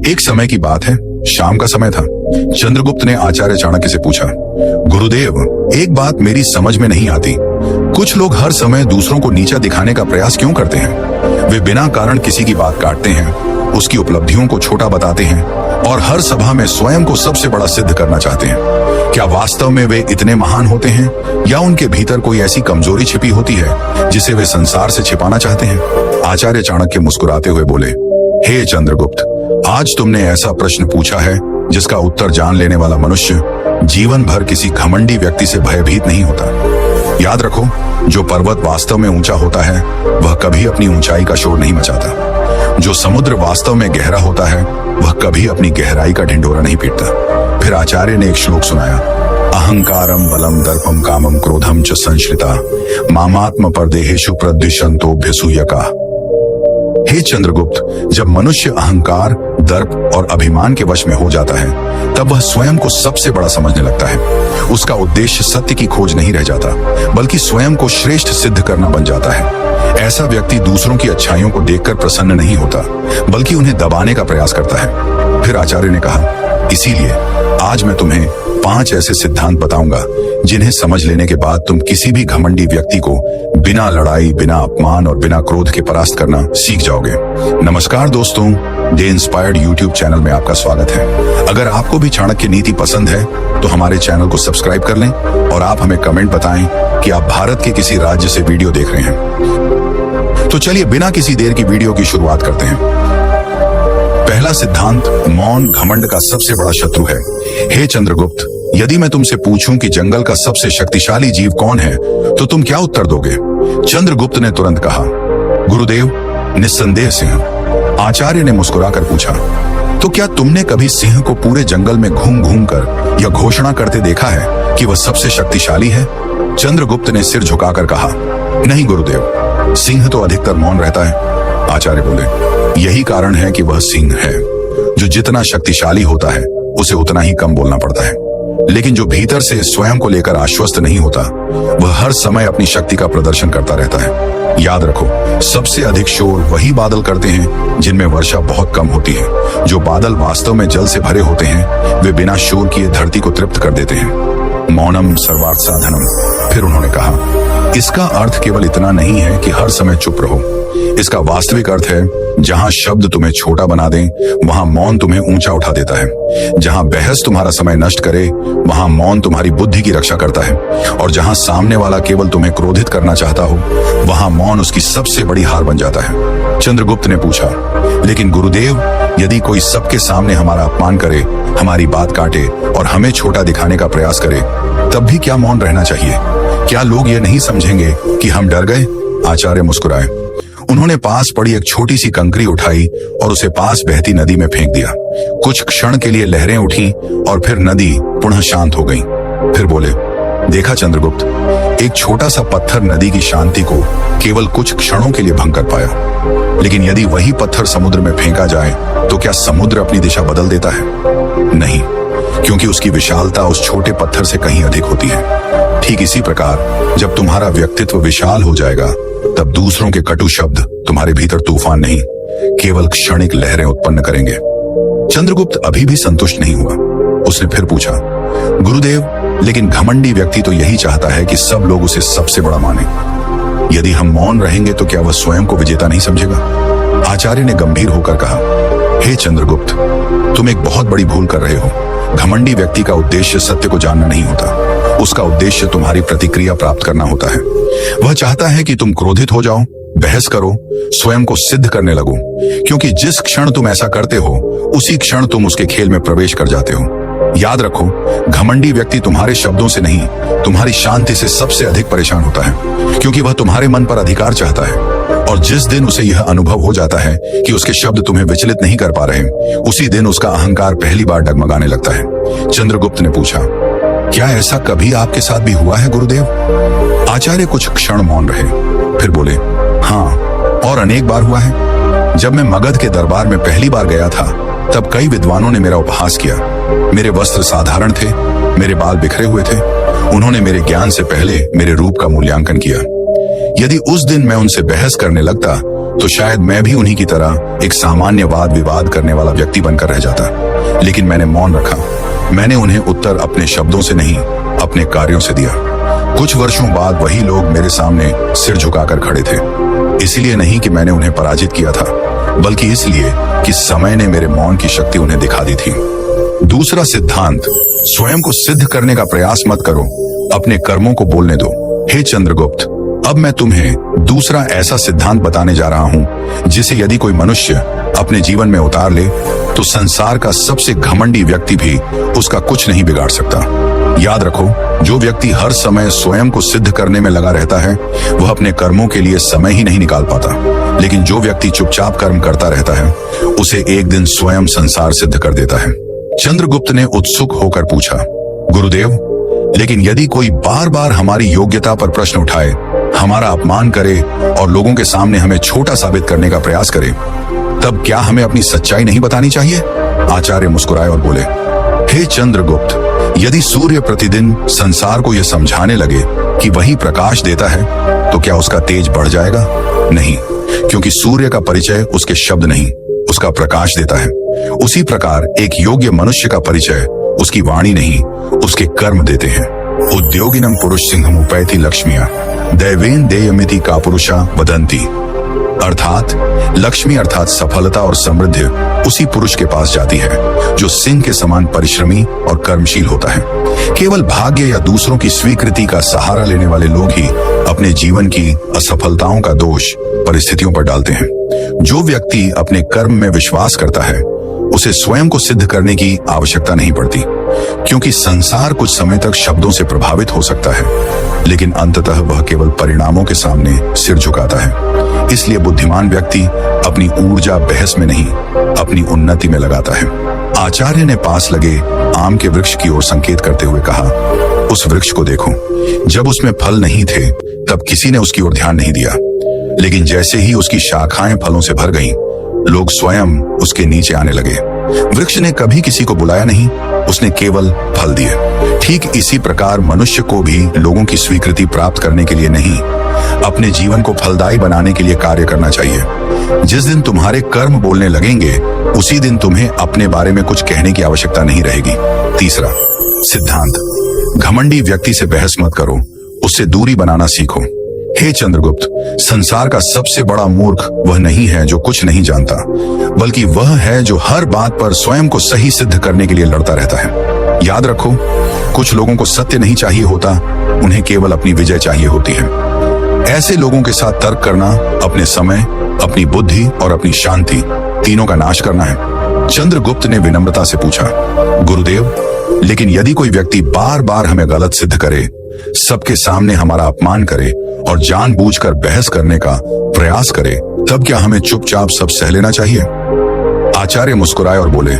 एक समय की बात है, शाम का समय था। चंद्रगुप्त ने आचार्य चाणक्य से पूछा, गुरुदेव, एक बात मेरी समझ में नहीं आती। कुछ लोग हर समय दूसरों को नीचा दिखाने का प्रयास क्यों करते हैं? वे बिना कारण किसी की बात काटते हैं, उसकी उपलब्धियों को छोटा बताते हैं और हर सभा में स्वयं को सबसे बड़ा सिद्ध करना चाहते हैं। क्या वास्तव में वे इतने महान होते हैं या उनके भीतर कोई ऐसी कमजोरी छिपी होती है जिसे वे संसार से छिपाना चाहते हैं? आचार्य चाणक्य मुस्कुराते हुए बोले, हे चंद्रगुप्त, आज तुमने ऐसा प्रश्न पूछा है जिसका उत्तर जान लेने वाला मनुष्य जीवन भर किसी घमंडी व्यक्ति से भयभीत नहीं होता। याद रखो, जो पर्वत वास्तव में ऊंचा होता है वह कभी अपनी ऊंचाई का शोर नहीं मचाता। जो समुद्र वास्तव में गहरा होता है वह कभी अपनी गहराई का ढिंढोरा नहीं पीटता। फिर आचार्य ने एक श्लोक सुनाया, अहंकारम बलम दर्पम कामम क्रोधम च संश्रिता मामात्म परदेहेषु प्रद्विषन्तोऽभ्यसूयका। हे चंद्रगुप्त, जब मनुष्य अहंकार, दर्प और अभिमान के वश में हो जाता है तब वह स्वयं को सबसे बड़ा समझने लगता है। उसका उद्देश्य सत्य की खोज नहीं रह जाता, बल्कि स्वयं को श्रेष्ठ सिद्ध करना बन जाता है। ऐसा व्यक्ति दूसरों की अच्छाइयों को देखकर प्रसन्न नहीं होता, बल्कि उन्हें दबाने का प्रयास करता है। फिर आचार्य ने कहा, इसीलिए आज मैं तुम्हें 5 ऐसे सिद्धांत बताऊंगा जिन्हें समझ लेने के बाद तुम किसी भी घमंडी व्यक्ति को बिना लड़ाई, बिना अपमान और बिना क्रोध के परास्त करना सीख जाओगे। नमस्कार दोस्तों, डे इंस्पायर्ड यूट्यूब चैनल में आपका स्वागत है। अगर आपको भी चाणक्य नीति पसंद है तो हमारे चैनल को सब्सक्राइब कर लें और आप हमें कमेंट बताएं कि आप भारत के किसी राज्य से वीडियो देख रहे हैं। तो चलिए बिना किसी देर की वीडियो की शुरुआत करते हैं। पहला सिद्धांत, मौन घमंड का सबसे बड़ा शत्रु है। हे चंद्रगुप्त, यदि मैं तुमसे पूछूं कि जंगल का सबसे शक्तिशाली जीव कौन है तो तुम क्या उत्तर दोगे? चंद्रगुप्त ने तुरंत कहा, गुरुदेव, निस्संदेह सिंह। आचार्य ने मुस्कुराकर पूछा, तो क्या तुमने कभी सिंह को पूरे जंगल में घूम घूम कर यह घोषणा करते देखा है कि वह सबसे शक्तिशाली है? चंद्रगुप्त ने सिर झुकाकर कहा, नहीं गुरुदेव, सिंह तो अधिकतर मौन रहता है। आचार्य बोले, यही कारण है कि वह सिंह है। जो जितना शक्तिशाली होता है उसे उतना ही कम बोलना पड़ता है, लेकिन जो भीतर से स्वयं को लेकर आश्वस्त नहीं होता वह हर समय अपनी शक्ति का प्रदर्शन करता रहता है। याद रखो, सबसे अधिक शोर वही बादल करते हैं जिनमें वर्षा बहुत कम होती है। जो बादल वास्तव में जल से भरे होते हैं वे बिना शोर किए धरती को तृप्त कर देते हैं। मौनम सर्वार्थ साधनम। फिर उन्होंने कहा, इसका अर्थ केवल इतना नहीं है कि हर समय चुप रहो। इसका वास्तविक अर्थ है, जहां शब्द तुम्हें छोटा बना दें वहां मौन तुम्हें ऊंचा उठा देता है। जहां बहस तुम्हारा समय नष्ट करे वहां मौन तुम्हारी बुद्धि की रक्षा करता है। और जहां सामने वाला केवल तुम्हें क्रोधित करना चाहता हो वहां मौन उसकी सबसे बड़ी हार बन जाता है। चंद्रगुप्त ने पूछा, लेकिन गुरुदेव, यदि कोई सबके सामने हमारा अपमान करे, हमारी बात काटे और हमें छोटा दिखाने का प्रयास करे, तब भी क्या मौन रहना चाहिए? क्या लोग ये नहीं समझेंगे कि हम डर गए? आचार्य मुस्कुराए। उन्होंने पास पड़ी एक छोटी सी कंकरी उठाई और उसे पास बहती नदी में फेंक दिया। कुछ क्षण के लिए लहरें उठी और फिर नदी पुनः शांत हो गई। फिर बोले, देखा चंद्रगुप्त, एक छोटा सा पत्थर नदी की शांति को केवल कुछ क्षणों के लिए भंग कर पाया, लेकिन यदि वही पत्थर समुद्र में फेंका जाए तो क्या समुद्र अपनी दिशा बदल देता है? नहीं, क्योंकि उसकी विशालता उस छोटे पत्थर से कहीं अधिक होती है। ठीक इसी प्रकार जब तुम्हारा व्यक्तित्व विशाल हो जाएगा तब दूसरों के कटु शब्द तुम्हारे भीतर तूफान नहीं, केवल क्षणिक लहरें उत्पन्न करेंगे। चंद्रगुप्त अभी भी संतुष्ट नहीं हुआ। उसने फिर पूछा, गुरुदेव, लेकिन घमंडी व्यक्ति तो यही चाहता है कि सब लोग उसे सबसे बड़ा माने। यदि हम मौन रहेंगे तो क्या वह स्वयं को विजेता नहीं समझेगा? आचार्य ने गंभीर होकर कहा, हे चंद्रगुप्त, तुम एक बहुत बड़ी भूल कर रहे हो। घमंडी व्यक्ति का उद्देश्य सत्य को जानना नहीं होता, उसका उद्देश्य तुम्हारी प्रतिक्रिया प्राप्त करना होता है। वह चाहता है कि तुम क्रोधित हो जाओ, बहस करो, स्वयं को सिद्ध करने लगो, क्योंकि जिस क्षण तुम ऐसा करते हो उसी क्षण तुम उसके खेल में प्रवेश कर जाते हो। याद रखो, घमंडी व्यक्ति तुम्हारे शब्दों से नहीं, तुम्हारी शांति से सबसे अधिक परेशान होता है, क्योंकि वह तुम्हारे मन पर अधिकार चाहता है। और जिस दिन उसे यह अनुभव हो जाता है कि उसके शब्द तुम्हें विचलित नहीं कर पा रहे, उसी दिन उसका अहंकार पहली बार डगमगाने लगता है। चंद्रगुप्त ने पूछा, क्या ऐसा कभी आपके साथ भी हुआ है गुरुदेव? आचार्य कुछ क्षण मौन रहे, फिर बोले, हाँ, और अनेक बार हुआ है। जब मैं मगध के दरबार में पहली बार गया था तब कई विद्वानों ने मेरा उपहास किया। मेरे वस्त्र साधारण थे, मेरे बाल बिखरे हुए थे। उन्होंने मेरे ज्ञान से पहले मेरे रूप का मूल्यांकन किया। यदि उस दिन मैं उनसे बहस करने लगता तो शायद मैं भी उन्हीं की तरह एक सामान्य वाद विवाद करने वाला व्यक्ति बनकर रह जाता। लेकिन मैंने मौन रखा। मैंने उन्हें उत्तर अपने शब्दों से नहीं, अपने कार्यों से दिया। कुछ वर्षों बाद वही लोग मेरे सामने सिर झुकाकर खड़े थे। इसलिए नहीं कि मैंने उन्हें पराजित किया था, बल्कि इसलिए कि समय ने मेरे मौन की शक्ति उन्हें दिखा दी थी। दूसरा सिद्धांत, स्वयं को सिद्ध करने का प्रयास मत करो, अपने कर्मों को बोलने दो। हे चंद्रगुप्त, अब मैं तुम्हें दूसरा ऐसा सिद्धांत बताने जा रहा हूं जिसे यदि कोई मनुष्य अपने जीवन में उतार ले तो संसार का सबसे घमंडी व्यक्ति भी उसका कुछ नहीं बिगाड़ सकता। याद रखो, जो व्यक्ति हर समय स्वयं को सिद्ध करने में लगा रहता है वह अपने कर्मों के लिए समय ही नहीं निकाल पाता। लेकिन जो व्यक्ति चुपचाप कर्म करता रहता है उसे एक दिन स्वयं संसार सिद्ध कर देता है। चंद्रगुप्त ने उत्सुक होकर पूछा, गुरुदेव, लेकिन यदि कोई बार बार हमारी योग्यता पर प्रश्न उठाए, हमारा अपमान करे और लोगों के सामने हमें छोटा साबित करने का प्रयास करे, तब क्या हमें अपनी सच्चाई नहीं बतानी चाहिए? आचार्य मुस्कुराए और बोले, हे चंद्रगुप्त, यदि सूर्य प्रतिदिन संसार को यह समझाने लगे कि वही प्रकाश देता है तो क्या उसका तेज बढ़ जाएगा? नहीं, क्योंकि सूर्य का परिचय उसके शब्द नहीं, उसका प्रकाश देता है। उसी प्रकार एक योग्य मनुष्य का परिचय उसकी वाणी नहीं, उसके कर्म देते हैं। उद्योगिनम पुरुष सिंहम उपैति लक्ष्मिया दैवेन देयमिति का पुरुषा वदंती। अर्थात लक्ष्मी अर्थात सफलता और समृद्धि उसी पुरुष के पास जाती है जो सिंह के समान परिश्रमी और कर्मशील होता है। केवल भाग्य या दूसरों की स्वीकृति का सहारा लेने वाले लोग ही अपने जीवन की असफलताओं का दोष परिस्थितियों पर डालते हैं। जो व्यक्ति अपने कर्म में विश्वास करता है उसे स्वयं को सिद्ध करने की आवश्यकता नहीं पड़ती, क्योंकि संसार कुछ समय तक शब्दों से प्रभावित हो सकता है, लेकिन अंततः वह केवल परिणामों के सामने सिर झुकाता है। इसलिए बुद्धिमान व्यक्ति अपनी ऊर्जा बहस में नहीं, अपनी उन्नति में लगाता है। आचार्य ने पास लगे आम के वृक्ष की ओर संकेत करते हुए कहा, उस वृक्ष को देखो। जब उसमें फल नहीं थे तब किसी ने उसकी ओर ध्यान नहीं दिया, लेकिन जैसे ही उसकी शाखाएं फलों से भर गईं, लोग स्वयं उसके नीचे आने लगे। वृक्ष ने कभी किसी को बुलाया नहीं, उसने केवल फल दिए। ठीक इसी प्रकार मनुष्य को भी लोगों की स्वीकृति प्राप्त करने के लिए नहीं, अपने जीवन को फलदायी बनाने के लिए कार्य करना चाहिए। जिस दिन तुम्हारे कर्म बोलने लगेंगे उसी दिन तुम्हें अपने बारे में कुछ कहने की आवश्यकता नहीं रहेगी। तीसरा सिद्धांत, घमंडी व्यक्ति से बहस मत करो, उससे दूरी बनाना सीखो। हे चंद्रगुप्त, संसार का सबसे बड़ा मूर्ख वह नहीं है जो कुछ नहीं जानता, बल्कि वह है जो हर बात पर स्वयं को सही सिद्ध करने के लिए लड़ता रहता है। याद रखो, कुछ लोगों को सत्य नहीं चाहिए होता, उन्हें केवल अपनी विजय चाहिए होती है। ऐसे लोगों के साथ तर्क करना अपने समय, अपनी बुद्धि और अपनी शांति तीनों का नाश करना है। चंद्रगुप्त ने विनम्रता से पूछा, गुरुदेव, लेकिन यदि कोई व्यक्ति बार बार हमें गलत सिद्ध करे, सबके सामने हमारा अपमान करे और जानबूझकर बहस करने का प्रयास करे, तब क्या हमें चुपचाप सब सह लेना चाहिए? आचार्य मुस्कुराए और बोले,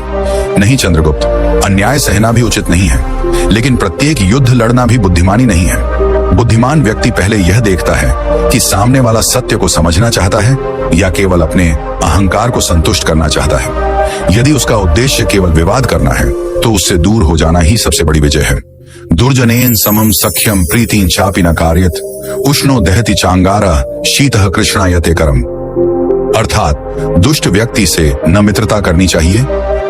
नहीं चंद्रगुप्त, अन्याय सहना भी उचित नहीं है, लेकिन प्रत्येक युद्ध लड़ना भी बुद्धिमानी नहीं है। बुद्धिमान व्यक्ति पहले यह देखता है कि सामने वाला सत्य को समझना चाहता है या केवल अपने अहंकार को संतुष्ट करना चाहता है। यदि उसका उद्देश्य केवल विवाद करना है तो उससे दूर हो जाना ही सबसे बड़ी विजय है। दुर्जनेन समम सख्यम प्रीतिं चापि न कार्यत उष्णो दहति चांगारा शीतः कृष्णायते करम। अर्थात दुष्ट व्यक्ति से न मित्रता करनी चाहिए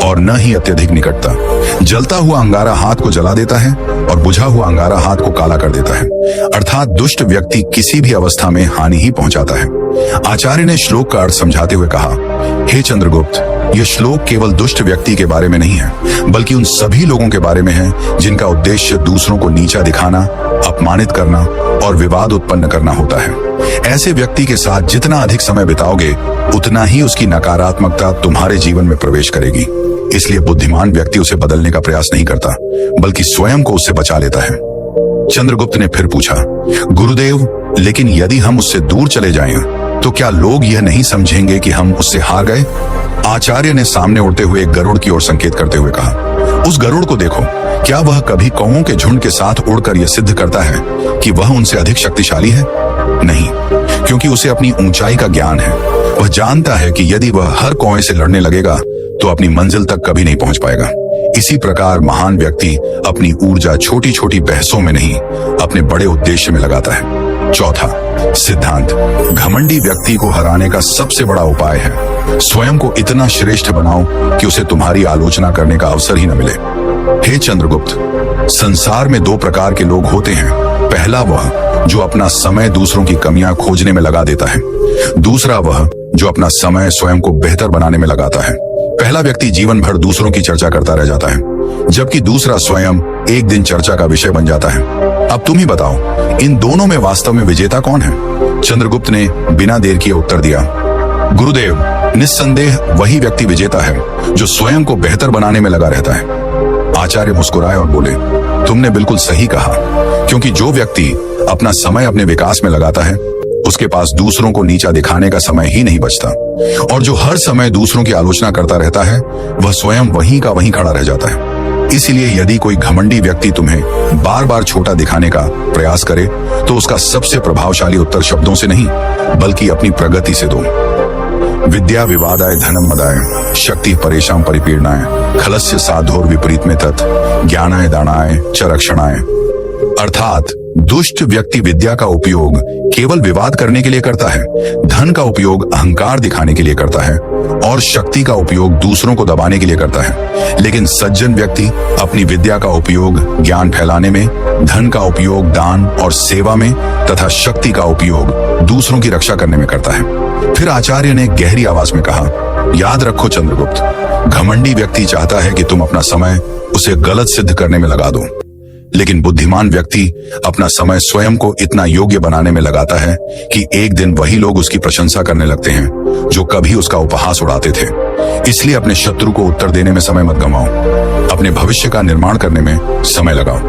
और न ही अत्यधिक निकटता। जलता हुआ अंगारा हाथ को जला देता है और बुझा हुआ अंगारा हाथ को काला कर देता है। अर्थात दुष्ट व्यक्ति किसी भी अवस्था में हानि ही पहुंचाता है। आचार्य ने श्लोक का अर्थ समझाते हुए कहा, हे चंद्रगुप्त, यह श्लोक केवल दुष्ट व्यक्ति के बारे में नहीं है, बल्कि उन सभी लोगों के बारे में है जिनका उद्देश्य दूसरों को नीचा दिखाना, अपमानित करना और विवाद उत्पन्न करना होता है। ऐसे व्यक्ति के साथ जितना अधिक समय बिताओगे उतना ही उसकी नकारात्मकता तुम्हारे जीवन में प्रवेश करेगी। इसलिए बुद्धिमान व्यक्ति उसे बदलने का प्रयास नहीं करता, बल्कि स्वयं को उससे बचा लेता है। चंद्रगुप्त ने फिर पूछा, गुरुदेव, लेकिन यदि हम उससे दूर चले जाएं, तो क्या लोग यह नहीं समझेंगे कि हम उससे हार गए? आचार्य ने सामने उड़ते हुए एक गरुड़ की ओर संकेत करते हुए कहा, उस गरुड़ को देखो, क्या वह कभी कौओं के झुंड के साथ उड़कर यह सिद्ध करता है कि वह उनसे अधिक शक्तिशाली है? नहीं, क्योंकि उसे अपनी ऊंचाई का ज्ञान है। वह जानता है कि यदि वह हर कौए से लड़ने लगेगा तो अपनी मंजिल तक कभी नहीं पहुंच पाएगा। इसी प्रकार महान व्यक्ति अपनी ऊर्जा छोटी छोटी बहसों में नहीं, अपने बड़े उद्देश्य में लगाता है। चौथा सिद्धांत, घमंडी व्यक्ति को हराने का सबसे बड़ा उपाय है स्वयं को इतना श्रेष्ठ बनाओ कि उसे तुम्हारी आलोचना करने का अवसर ही न मिले। हे चंद्रगुप्त, संसार में दो प्रकार के लोग होते हैं। पहला वह जो अपना समय दूसरों की कमियां खोजने में लगा देता है, दूसरा वह जो अपना समय स्वयं को बेहतर बनाने में लगाता है। पहला व्यक्ति जीवन भर दूसरों की चर्चा करता रह जाता है, जबकि दूसरा स्वयं एक दिन चर्चा का विषय बन जाता है। अब तुम ही बताओ, इन दोनों में वास्तव में विजेता कौन है? चंद्रगुप्त ने बिना देर किए उत्तर दिया, गुरुदेव, निस्संदेह वही व्यक्ति विजेता है जो स्वयं को बेहतर बनाने में लगा रहता है। आचार्य मुस्कुराए और बोले, तुमने बिल्कुल सही कहा, क्योंकि जो व्यक्ति अपना समय अपने विकास में लगाता है उसके पास दूसरों को नीचा दिखाने का समय ही नहीं बचता, और जो हर समय दूसरों की आलोचना करता रहता है वह स्वयं वहीं का वहीं खड़ा रह जाता है। इसलिए यदि कोई घमंडी व्यक्ति तुम्हें बार बार छोटा दिखाने का प्रयास करे तो उसका सबसे प्रभावशाली उत्तर शब्दों से नहीं बल्कि अपनी प्रगति से दो। विद्या विवादाय धनम मदाय शक्ति परेशान परिपीड़नाय खलस्य साधोर विपरीत में तत् ज्ञानाय दानाय च रक्षणाय। अर्थात दुष्ट व्यक्ति विद्या का उपयोग केवल विवाद करने के लिए करता है, धन का उपयोग अहंकार दिखाने के लिए करता है और शक्ति का उपयोग दूसरों को दबाने के लिए करता है। लेकिन सज्जन व्यक्ति अपनी विद्या का उपयोग ज्ञान फैलाने में, धन का उपयोग दान और सेवा में तथा शक्ति का उपयोग दूसरों की रक्षा करने में करता है। फिर आचार्य ने गहरी आवाज में कहा, याद रखो चंद्रगुप्त, घमंडी व्यक्ति चाहता है कि तुम अपना समय उसे गलत सिद्ध करने में लगा दो, लेकिन बुद्धिमान व्यक्ति अपना समय स्वयं को इतना योग्य बनाने में लगाता है कि एक दिन वही लोग उसकी प्रशंसा करने लगते हैं जो कभी उसका उपहास उड़ाते थे। इसलिए अपने शत्रु को उत्तर देने में समय मत गंवाओ, अपने भविष्य का निर्माण करने में समय लगाओ,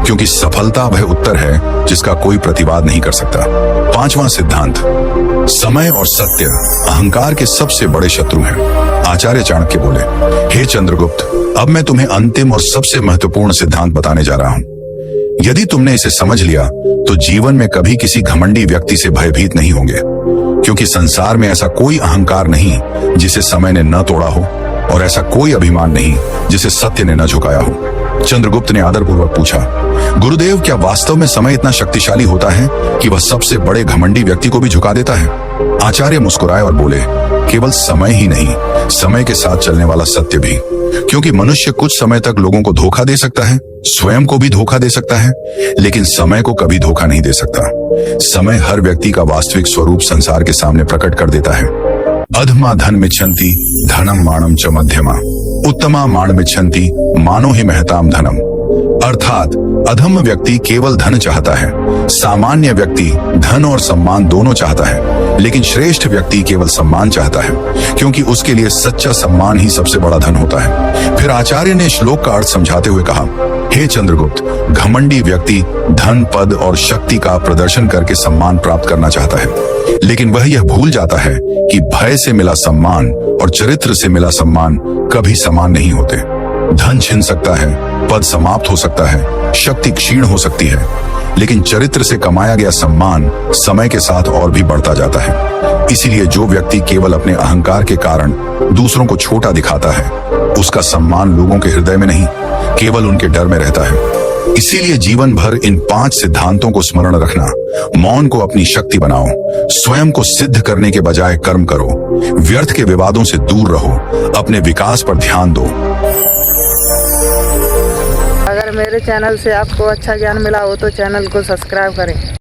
क्योंकि सफलता वह उत्तर है जिसका कोई प्रतिवाद नहीं कर सकता। पांचवा सिद्धांत, समय और सत्य अहंकार के सबसे बड़े शत्रु हैं। आचार्य चाणक्य बोले, हे चंद्रगुप्त, अब मैं तुम्हें अंतिम और सबसे महत्वपूर्ण सिद्धांत बताने जा रहा हूं। यदि तुमने इसे समझ लिया तो जीवन में कभी किसी घमंडी व्यक्ति से भयभीत नहीं होंगे, क्योंकि संसार में ऐसा कोई अहंकार नहीं जिसे समय ने न तोड़ा हो और ऐसा कोई अभिमान नहीं जिसे सत्य ने न झुकाया हो। चंद्रगुप्त ने आदरपूर्वक पूछा, गुरुदेव, क्या वास्तव में समय इतना शक्तिशाली होता है कि वह सबसे बड़े घमंडी व्यक्ति को भी झुका देता है? आचार्य मुस्कुराए और बोले, केवल समय ही नहीं, समय के साथ चलने वाला सत्य भी, क्योंकि मनुष्य कुछ समय तक लोगों को धोखा दे सकता है, स्वयं को भी धोखा दे सकता है, लेकिन समय को कभी धोखा नहीं दे सकता। समय हर व्यक्ति का वास्तविक स्वरूप संसार के सामने प्रकट कर देता है। अधमा धन मिच्छन्ति धनम माणम च मध्यमा उत्तमा माण मिच्छन्ति मानो ही महताम धनम। अर्थात अधम व्यक्ति केवल धन चाहता है, सामान्य व्यक्ति धन और सम्मान दोनों चाहता है, लेकिन श्रेष्ठ व्यक्ति केवल सम्मान चाहता है, क्योंकि उसके लिए सच्चा सम्मान ही सबसे बड़ा धन होता है। फिर आचार्य ने श्लोक का अर्थ समझाते हुए कहा, हे चंद्रगुप्त, घमंडी व्यक्ति धन, पद और शक्ति का प्रदर्शन करके सम्मान प्राप्त करना चाहता है, लेकिन वह यह भूल जाता है कि भय से मिला सम्मान और चरित्र से मिला सम्मान कभी समान नहीं होते। धन छिन सकता है, पद समाप्त हो सकता है, शक्ति क्षीण हो सकती है, लेकिन चरित्र से कमाया गया सम्मान समय के साथ और भी बढ़ता जाता है। इसीलिए जो व्यक्ति केवल अपने अहंकार के कारण दूसरों को छोटा दिखाता है, उसका सम्मान लोगों के हृदय में नहीं, केवल उनके डर में रहता है। इसीलिए जीवन भर इन 5 सिद्धांतों को स्मरण रखना। मौन को अपनी शक्ति बनाओ, स्वयं को सिद्ध करने के बजाय कर्म करो, व्यर्थ के विवादों से दूर रहो, अपने विकास पर ध्यान दो। अगर मेरे चैनल से आपको अच्छा ज्ञान मिला हो तो चैनल को सब्सक्राइब करें।